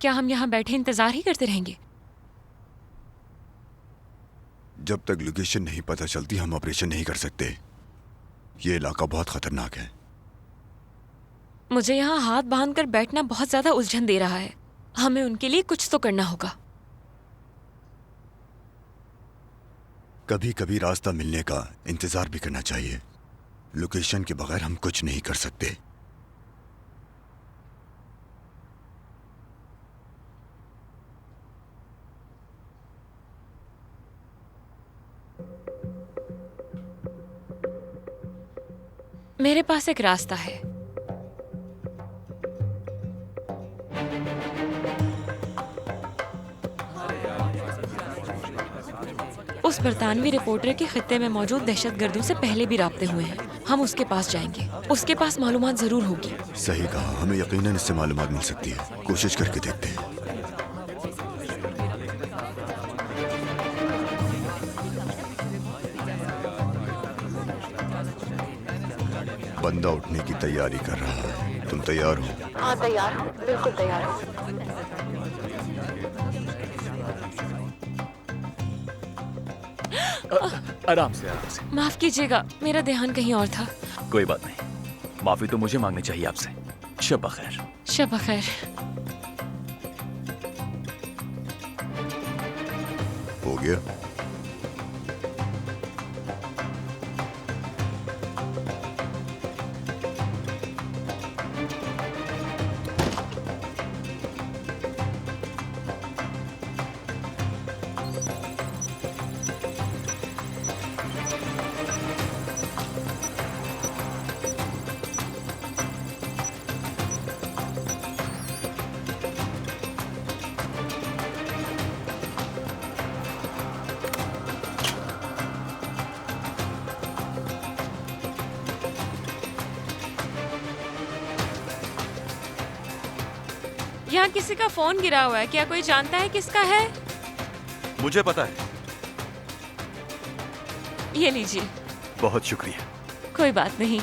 क्या हम यहाँ बैठे इंतजार ही करते रहेंगे? जब तक लोकेशन नहीं पता चलती हम ऑपरेशन नहीं कर सकते। ये इलाका बहुत खतरनाक है। मुझे यहाँ हाथ बांध कर बैठना बहुत ज्यादा उलझन दे रहा है। हमें उनके लिए कुछ तो करना होगा। कभी कभी रास्ता मिलने का इंतजार भी करना चाहिए। लोकेशन के बगैर हम कुछ नहीं कर सकते। मेरे पास एक रास्ता है। उस बरतानवी रिपोर्टर के खित्ते में मौजूद दहशतगर्दों से पहले भी राब्ते हुए हैं। हम उसके पास जाएंगे। उसके पास मालूमात जरूर होगी। सही कहा, हमें यकीनन इससे मालूमात मिल सकती है। कोशिश करके देखते हैं। बंदा उठने की तैयारी कर रहा है। तुम तैयार हो? हाँ तैयार हूँ, बिल्कुल तैयार हूँ। आराम से आराम से। माफ कीजिएगा, मेरा ध्यान कहीं और था। कोई बात नहीं, माफी तो मुझे मांगनी चाहिए आपसे। शब बखैर। शब बखैर। हो गया। यहाँ किसी का फोन गिरा हुआ है। क्या कोई जानता है किसका है? मुझे पता है। ये लीजिए। बहुत शुक्रिया। कोई बात नहीं।